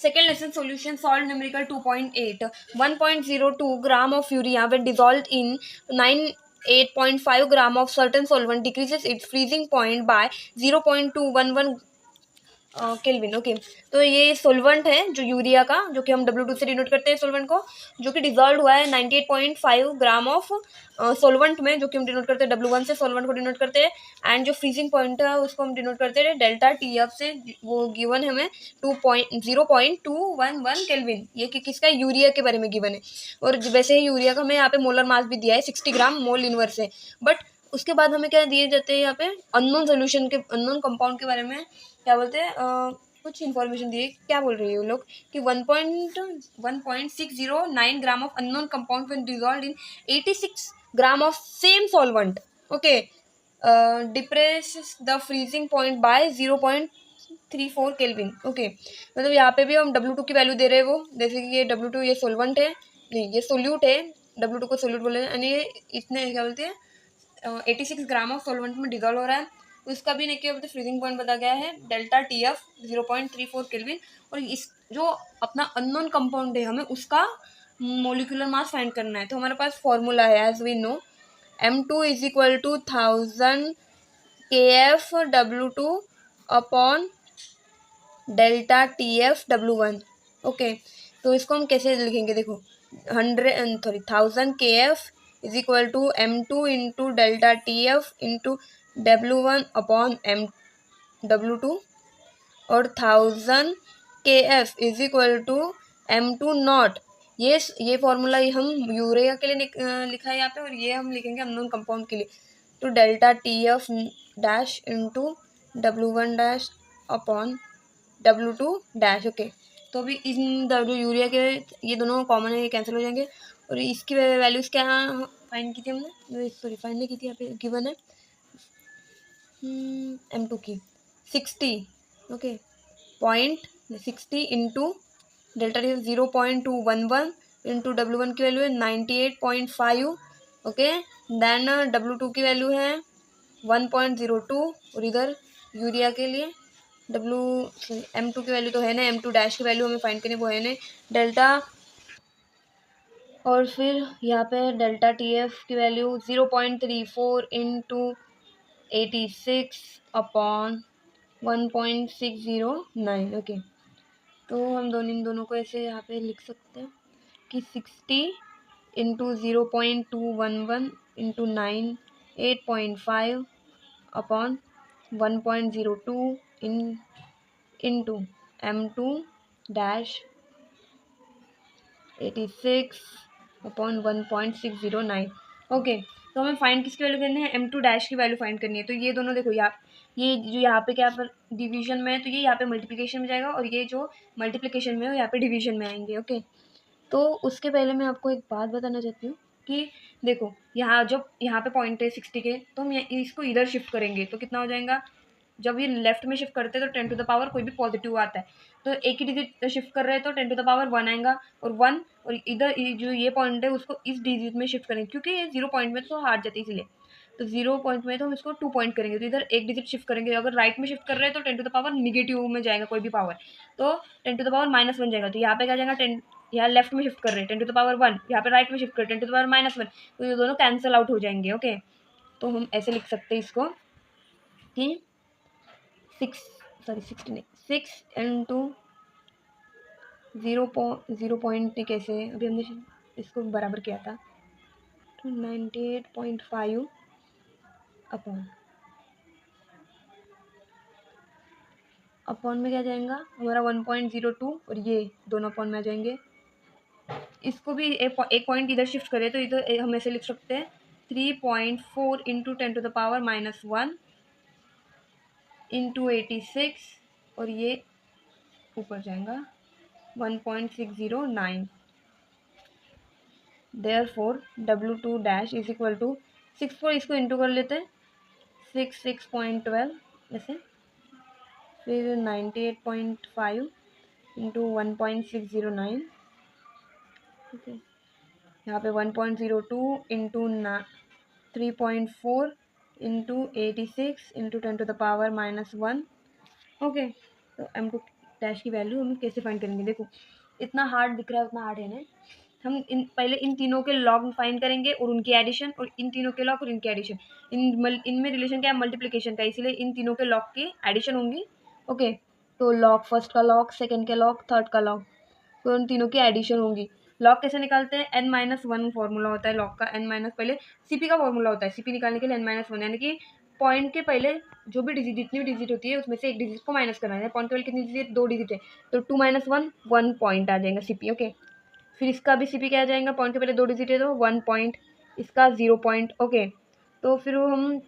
Second lesson solution solved numerical 2.8. 1.02 gram of urea when dissolved in 8.5 gram of certain solvent decreases its freezing point by 0.211 kelvin. Okay, तो ये solvent है जो urea का, जो कि हम W2 से डिनोट करते हैं सोलवेंट को, जो कि डिजॉल्व हुआ है 98.5 ग्राम ऑफ सोलवेंट में, जो कि हम डिनोट करते हैं W1 से, सोलवेंट को डिनोट करते हैं। एंड जो फ्रीजिंग पॉइंट है उसको हम डिनोट करते हैं डेल्टा TF से, वो गिवन है हमें 0.211 केल्विन। ये कि किसका, यूरिया के बारे में गिवन है। और वैसे ही यूरिया का हमें यहाँ पे मोलर मास भी दिया है 60 ग्राम मोल इनवर्स है। बट उसके बाद हमें क्या दिए जाते हैं यहाँ पे, अननोन सोल्यूशन के, अननोन कंपाउंड के बारे में क्या बोलते हैं, कुछ इन्फॉर्मेशन दिए। क्या बोल रहे हैं वो लोग कि 1.609 gram of unknown compound when dissolved in 86 gram of same solvent. Okay, depress the freezing point by 0.34 kelvin. Okay, मतलब यहाँ पे भी हम W2 की वैल्यू दे रहे हैं, वो जैसे कि ये W2 ये सोलवेंट है, नहीं ये सोल्यूट है, W2 को सोल्यूट बोले, यानी ये इतने क्या बोलते हैं 86 ग्राम ऑफ सॉल्वेंट में डिजॉल्व हो रहा है। उसका भी नहीं किया, फ्रीजिंग पॉइंट बताया गया है डेल्टा TF 0.34 केल्विन। और इस जो अपना अननोन कंपाउंड है हमें उसका मोलिकुलर मास फाइंड करना है। तो हमारे पास फॉर्मूला है as we know, M2 is equal to 1000 KF W2 upon delta TF W1। Okay, तो इसको हम कैसे लिखेंगे, देखो 1000 KF is equal to M2 into delta TF into W1 upon W2, और 1000 KF is equal to M2 naught. ये formula हम urea के लिए लिखा है यहाँ पे, और ये हम लिखेंगे अननोन कंपाउंड के लिए, तो delta TF dash into W1 dash upon W2 dash. Okay, तो अभी इन यूरिया के ये दोनों कॉमन है, ये कैंसिल हो जाएंगे। और इसकी वैल्यूज़ क्या फाइंड की थी हमने, सॉरी फाइंड नहीं की थी, यहाँ पे गिवन है M2 की 60। Okay, 60 into delta T 0.211 into W1 की वैल्यू है 98.5। ओके, देन W2 की वैल्यू है 1.02, और इधर यूरिया के लिए M2 की वैल्यू तो है ना, M2 डैश की वैल्यू हमें फाइंड करनी, वो है ना डेल्टा, और फिर यहाँ पे डेल्टा TF की वैल्यू 0.34 इंटू 86 अपॉन 1.609। ओके, तो हम इन दोनों को ऐसे यहाँ पे लिख सकते हैं कि 60 into 0.211 into 98.5 upon 1.02 into M2 dash 86 upon 1.609। Okay, तो हमें फाइंड किसकी वैल्यू करनी है, M2 डैश की वैल्यू फाइंड करनी है। तो ये दोनों देखो, ये जो यहाँ पे क्या पर डिवीजन में है, तो ये यहाँ पे मल्टीप्लिकेशन में जाएगा, और ये जो मल्टीप्लिकेशन में है यहाँ पे डिवीजन में आएंगे। ओके, तो उसके पहले मैं आपको एक बात बताना चाहती हूँ कि देखो यहाँ जब यहाँ पे पॉइंट है 60 के, तो हम इसको इधर शिफ्ट करेंगे तो कितना हो जाएगा, जब ये लेफ्ट में शिफ्ट करते हैं तो 10 टू द पावर कोई भी पॉजिटिव आता है, तो एक ही डिजिट शिफ्ट कर रहे हैं तो 10 टू द पावर 1 आएगा, और 1, और इधर जो ये पॉइंट है उसको इस डिजिट में शिफ्ट करेंगे, क्योंकि ये 0 पॉइंट में तो हार जाती है इसलिए, तो 0 पॉइंट में तो हम इसको 2 पॉइंट करेंगे, तो इधर एक डिजिट शिफ्ट करेंगे। अगर राइट में शिफ्ट कर रहे हैं तो 10 टू द पावर निगेटिव में जाएगा कोई भी पावर, तो 10 टू द पावर -1 जाएगा। तो यहाँ पे क्या जाएगा, 10 यहाँ लेफ्ट में शिफ्ट कर रहे हैं 10 टू द पावर 1, यहाँ पे राइट में शिफ्ट कर रहे हैं 10 टू द पावर -1, तो ये दोनों कैंसिल आउट हो जाएंगे। ओके, तो हम ऐसे लिख सकते हैं इसको कि 60 नहीं, 6 इंटू 0.0 कैसे, अभी हमने इसको बराबर किया था, तो 98.5 अपॉन में क्या जाएगा हमारा 1.02, और ये दोनों अपॉन में आ जाएंगे। इसको भी एक पॉइंट इधर शिफ्ट करें तो इधर हम ऐसे लिख सकते हैं 3.4 into 10 to the power -1 into 86, और ये ऊपर जाएगा 1.609। Therefore W2 dash is equal to 6 इसको इंटू कर लेते हैं 6.12 ऐसे, फिर 98.5 इंटू 1.609। ओके, यहाँ पे 1.02 into 3.4 into 86 into 10 to the power -1। Okay, तो M2 डैश की वैल्यू हम कैसे फाइंड करेंगे? देखो इतना हार्ड दिख रहा है, उतना हार्ड है ना। हम पहले इन तीनों के लॉग फाइंड करेंगे और उनकी एडिशन, और इन तीनों के लॉग और इनकी एडिशन। इनमें रिलेशन क्या है? मल्टीप्लिकेशन का, इसीलिए इन तीनों के लॉग की एडिशन होंगी। ओके, तो लॉग फर्स्ट का लॉग, सेकंड का लॉग, थर्ड का लॉग, तो उन तीनों की एडिशन होंगी। लॉग कैसे निकालते हैं? n-1 फॉर्मूला होता है लॉग का। n- पहले सीपी का फॉर्मूला होता है, सीपी निकालने के लिए n-1, यानी कि पॉइंट के पहले जो भी डिजिट, जितनी भी डिजिट होती है उसमें से एक डिजिट को माइनस करना है। पॉइंट के पहले कितनी डिजिट? 2 डिजिट है, तो 2 - 1 1 पॉइंट आ जाएगा सीपी। ओके, फिर इसका भी सीपी क्या आ जाएगा? पॉइंट के पहले 2 डिजिट है तो 1 पॉइंट, इसका 0 पॉइंट। ओके, तो फिर हम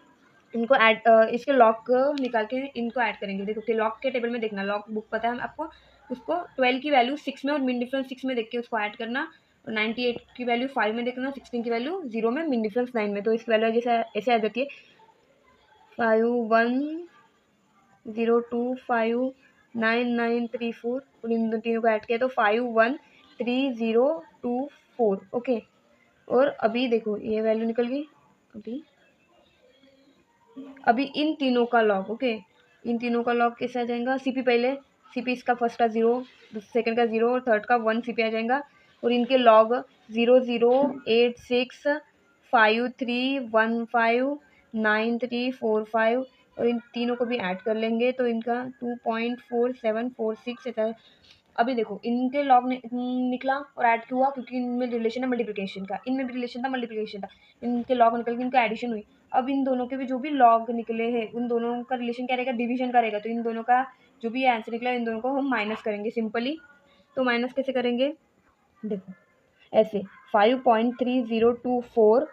इनको ऐड, इसके लॉग निकाल के इनको ऐड करेंगे। देखो कि लॉग के टेबल में देखना, लॉग बुक पता है आपको, उसको 12 की वैल्यू 6 में और मिन डिफरेंस 6 में देख के उसको ऐड करना, और 98 की वैल्यू 5 में देखना, 16 की वैल्यू 0 में, मिन डिफरेंस 9 में। तो इसकी वैल्यू जैसे ऐसे आ जाती है 5102599934, और इन तीनों को ऐड किया तो 513024। ओके, और अभी देखो ये वैल्यू निकल गई। अभी इन तीनों का लॉग, ओके, इन तीनों का लॉग कैसे आ जाएगा? सीपी पहले, सीपी इसका फर्स्ट का 0, सेकंड का 0 और थर्ड का 1 सीपी आ जाएगा, और इनके लॉग 008653159345, और इन तीनों को भी ऐड कर लेंगे तो इनका 2.4746 है। अभी देखो इनके लॉग निकला और ऐड क्यों हुआ? क्योंकि इनमें रिलेशन है मल्टीप्लिकेशन का, इनमें भी रिलेशन था मल्टीप्लिकेशन का, इनके लॉग निकल के इनका एडिशन हुई। अब इन दोनों के भी जो भी लॉग निकले हैं उन दोनों का रिलेशन क्या रहेगा? डिवीजन का रहेगा। तो इन दोनों का जो भी आंसर निकला इन दोनों को हम माइनस करेंगे सिंपली। तो माइनस कैसे करेंगे? देखो ऐसे 5.3024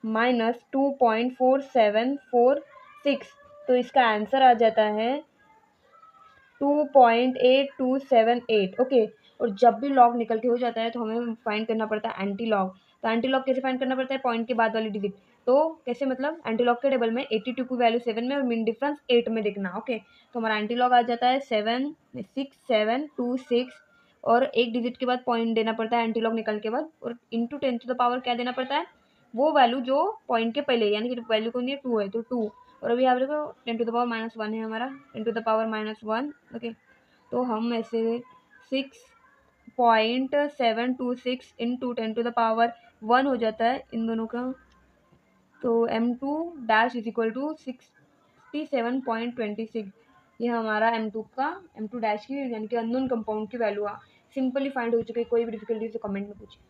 माइनस 2.4746, तो इसका आंसर आ जाता है 2.8278। ओके, और जब भी लॉग निकल के हो जाता है तो हमें फाइंड करना पड़ता है एंटी लॉग। तो एंटी लॉग कैसे फाइंड करना पड़ता है? पॉइंट के बाद वाली डिजिट। तो कैसे मतलब? एंटी लॉग के टेबल में 82 की वैल्यू 7 में और मिन डिफरेंस 8 में देखना। ओके, तो हमारा एंटी लॉग आ जाता है 76726, और एक डिजिट के बाद पॉइंट देना पड़ता है एंटी लॉग निकलने के बाद, और इंटू 10 क्या देना पड़ता है? वो वैल्यू जो पॉइंट के पहले, यानी कि वैल्यू कौन है? 2 है, तो 2। और अभी आप देखो 10⁻⁻1 है हमारा, 10⁻⁻1। ओके, तो हम ऐसे 6.726 इंटू 10⁻1 हो जाता है इन दोनों का। तो m2 dash is equal to 67.26, ये हमारा m2 डैश की, यानी कि अननोन कंपाउंड की वैल्यू सिंपली फाइंड हो चुकी है। कोई भी डिफिकल्टी तो कमेंट में पूछिए।